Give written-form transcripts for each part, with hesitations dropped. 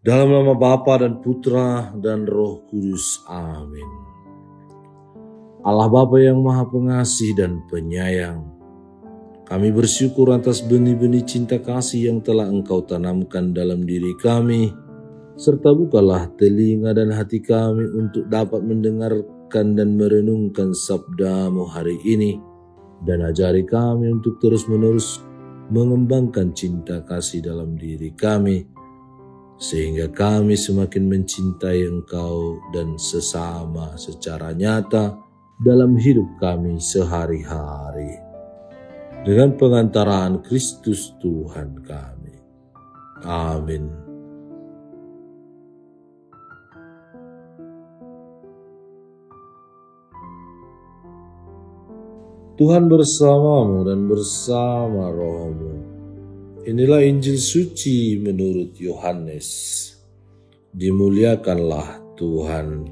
Dalam nama Bapa dan Putra dan Roh Kudus. Amin. Allah Bapa yang Maha Pengasih dan Penyayang, kami bersyukur atas benih-benih cinta kasih yang telah Engkau tanamkan dalam diri kami, serta bukalah telinga dan hati kami untuk dapat mendengarkan dan merenungkan sabda-Mu hari ini, dan ajari kami untuk terus-menerus mengembangkan cinta kasih dalam diri kami, sehingga kami semakin mencintai Engkau dan sesama secara nyata dalam hidup kami sehari-hari. Dengan pengantaraan Kristus Tuhan kami. Amin. Tuhan bersamamu dan bersama rohmu. Inilah Injil suci menurut Yohanes. Dimuliakanlah Tuhan.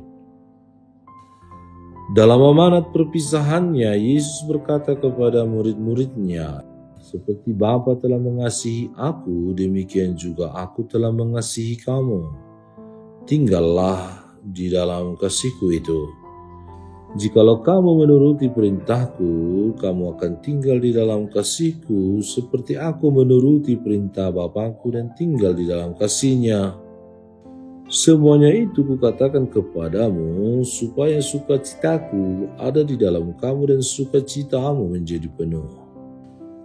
Dalam amanat perpisahannya, Yesus berkata kepada murid-muridnya, "Seperti Bapa telah mengasihi aku, demikian juga aku telah mengasihi kamu. Tinggallah di dalam kasih-Ku itu. Jikalau kamu menuruti perintah-Ku, kamu akan tinggal di dalam kasih-Ku, seperti aku menuruti perintah Bapa-Ku dan tinggal di dalam kasih-Nya. Semuanya itu Kukatakan kepadamu, supaya sukacita-Ku ada di dalam kamu dan sukacitamu menjadi penuh.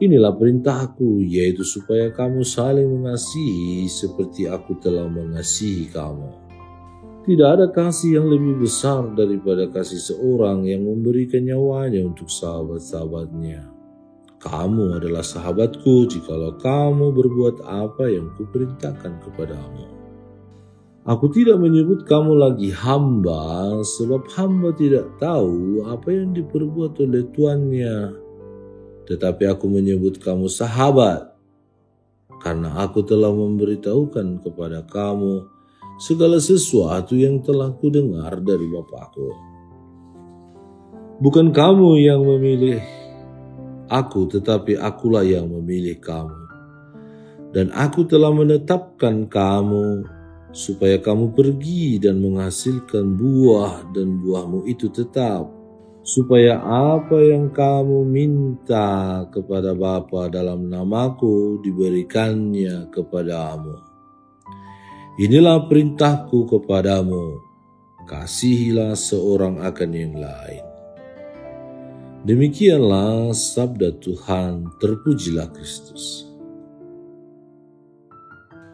Inilah perintah-Ku, yaitu supaya kamu saling mengasihi seperti aku telah mengasihi kamu. Tidak ada kasih yang lebih besar daripada kasih seorang yang memberikan nyawanya untuk sahabat-sahabatnya. Kamu adalah sahabatku jikalau kamu berbuat apa yang Kuperintahkan kepadamu. Aku tidak menyebut kamu lagi hamba, sebab hamba tidak tahu apa yang diperbuat oleh tuannya. Tetapi aku menyebut kamu sahabat, karena aku telah memberitahukan kepada kamu segala sesuatu yang telah Kudengar dari Bapa-Ku. Bukan kamu yang memilih aku, tetapi akulah yang memilih kamu. Dan aku telah menetapkan kamu supaya kamu pergi dan menghasilkan buah, dan buahmu itu tetap, supaya apa yang kamu minta kepada Bapa dalam namaku diberikannya kepadamu. Inilah perintahku kepadamu, kasihilah seorang akan yang lain." Demikianlah sabda Tuhan, terpujilah Kristus.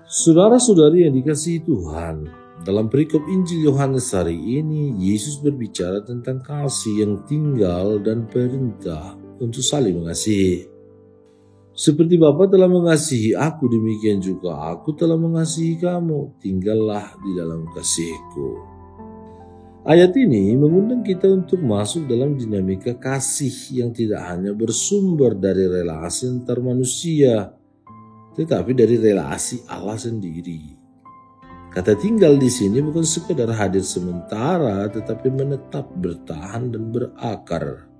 Saudara-saudari yang dikasihi Tuhan, dalam perikop Injil Yohanes hari ini, Yesus berbicara tentang kasih yang tinggal dan perintah untuk saling mengasihi. Seperti Bapa telah mengasihi aku, demikian juga aku telah mengasihi kamu. Tinggallah di dalam kasih-Ku. Ayat ini mengundang kita untuk masuk dalam dinamika kasih yang tidak hanya bersumber dari relasi antar manusia, tetapi dari relasi Allah sendiri. Kata tinggal di sini bukan sekedar hadir sementara, tetapi menetap, bertahan, dan berakar.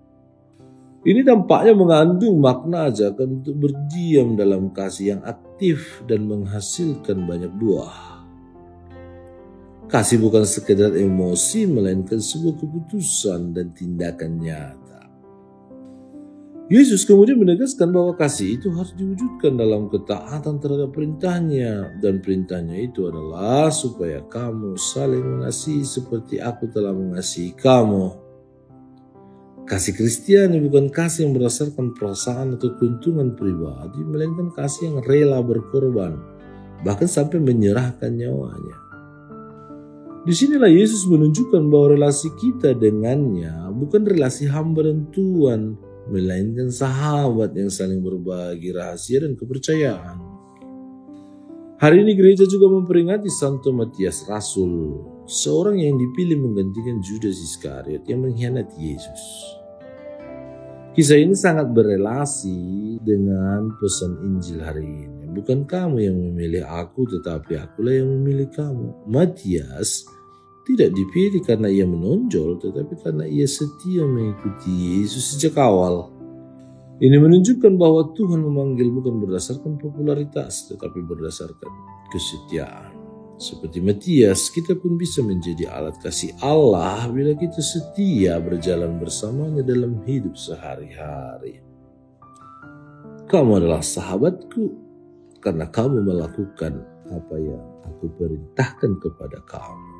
Ini tampaknya mengandung makna ajakan untuk berdiam dalam kasih yang aktif dan menghasilkan banyak buah. Kasih bukan sekedar emosi, melainkan sebuah keputusan dan tindakan nyata. Yesus kemudian menegaskan bahwa kasih itu harus diwujudkan dalam ketaatan terhadap perintahnya, dan perintahnya itu adalah supaya kamu saling mengasihi seperti aku telah mengasihi kamu. Kasih Kristiani bukan kasih yang berdasarkan perasaan atau keuntungan pribadi, melainkan kasih yang rela berkorban, bahkan sampai menyerahkan nyawanya. Disinilah Yesus menunjukkan bahwa relasi kita dengannya bukan relasi hamba dan tuan, melainkan sahabat yang saling berbagi rahasia dan kepercayaan. Hari ini gereja juga memperingati Santo Matias Rasul, seorang yang dipilih menggantikan Judas Iskariot yang mengkhianati Yesus. Kisah ini sangat berelasi dengan pesan Injil hari ini. Bukan kamu yang memilih aku, tetapi akulah yang memilih kamu. Matias tidak dipilih karena ia menonjol, tetapi karena ia setia mengikuti Yesus sejak awal. Ini menunjukkan bahwa Tuhan memanggil bukan berdasarkan popularitas, tetapi berdasarkan kesetiaan. Seperti Matias, kita pun bisa menjadi alat kasih Allah bila kita setia berjalan bersamanya dalam hidup sehari-hari. Kamu adalah sahabatku karena kamu melakukan apa yang aku perintahkan kepada kamu.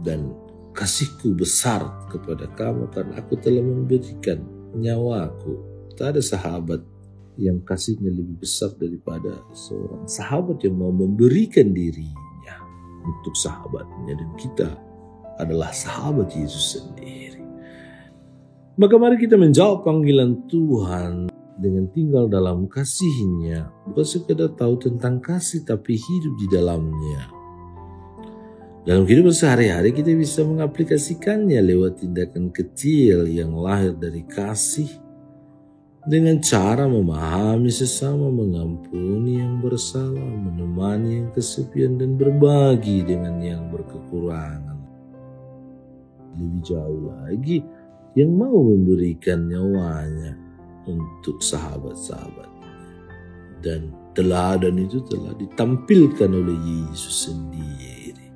Dan kasihku besar kepada kamu karena aku telah memberikan nyawaku. Tak ada sahabat yang kasihnya lebih besar daripada seorang sahabat yang mau memberikan dirinya untuk sahabatnya, dan kita adalah sahabat Yesus sendiri. Maka mari kita menjawab panggilan Tuhan dengan tinggal dalam kasih-Nya, bukan sekedar tahu tentang kasih tapi hidup di dalamnya. Dalam kehidupan sehari-hari kita bisa mengaplikasikannya lewat tindakan kecil yang lahir dari kasih, dengan cara memahami sesama, mengampuni yang bersalah, menemani yang kesepian, dan berbagi dengan yang berkekurangan. Lebih jauh lagi, yang mau memberikan nyawanya untuk sahabat-sahabatnya. Dan teladan itu telah ditampilkan oleh Yesus sendiri.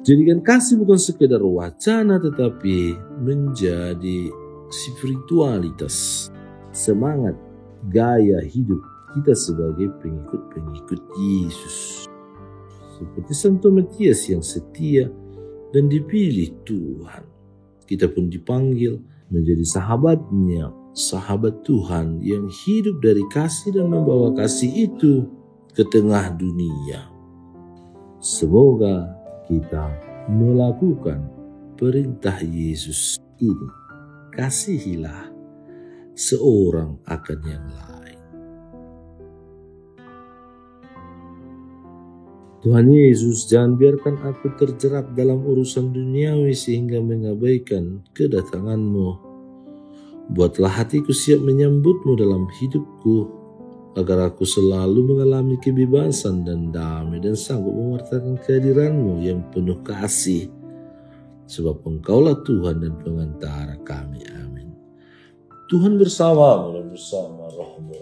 Jadikan kasih bukan sekedar wacana, tetapi menjadi spiritualitas, semangat, gaya hidup kita sebagai pengikut-pengikut Yesus. Seperti Santo Matias yang setia dan dipilih Tuhan, kita pun dipanggil menjadi sahabatnya, sahabat Tuhan yang hidup dari kasih dan membawa kasih itu ke tengah dunia. Semoga kita melakukan perintah Yesus ini. Kasihilah seorang akan yang lain. Tuhan Yesus, jangan biarkan aku terjerat dalam urusan duniawi sehingga mengabaikan kedatangan-Mu. Buatlah hatiku siap menyambut-Mu dalam hidupku, agar aku selalu mengalami kebebasan dan damai dan sanggup mewartakan kehadiran-Mu yang penuh kasih. Sebab Engkaulah Tuhan dan pengantara kami. Amin. Tuhan bersamamu dan bersama rohmu.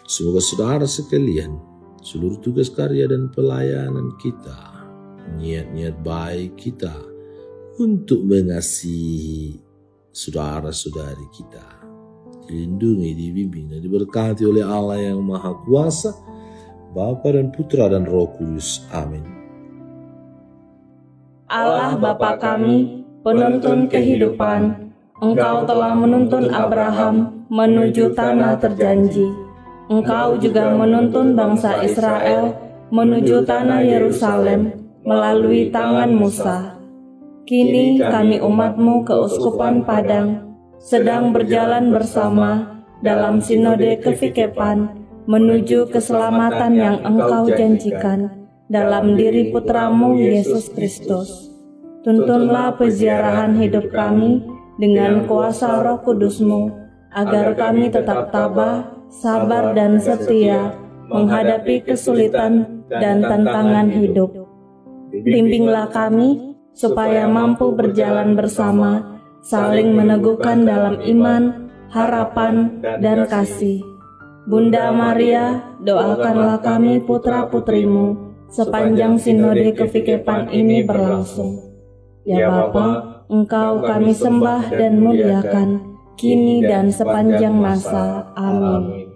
Semoga saudara sekalian, seluruh tugas karya dan pelayanan kita, niat-niat baik kita untuk mengasihi saudara-saudari kita, dilindungi, dibimbing, dan diberkati oleh Allah yang Maha Kuasa, Bapa dan Putra dan Roh Kudus. Amin. Allah Bapa kami, penuntun kehidupan, Engkau telah menuntun Abraham menuju tanah terjanji. Engkau juga menuntun bangsa Israel menuju tanah Yerusalem melalui tangan Musa. Kini kami umat-Mu keuskupan Padang sedang berjalan bersama dalam sinode kefikepan menuju keselamatan yang Engkau janjikan dalam diri Putra-Mu Yesus Kristus. Tuntunlah peziarahan hidup kami dengan kuasa Roh Kudus-Mu, agar kami tetap tabah, sabar dan setia menghadapi kesulitan dan tantangan hidup. Bimbinglah kami supaya mampu berjalan bersama, saling meneguhkan dalam iman, harapan, dan kasih. Bunda Maria, doakanlah kami putra-putrimu sepanjang sinode kefikepan ini berlangsung. Ya Bapa, Engkau kami sembah dan muliakan, kini dan sepanjang masa. Amin.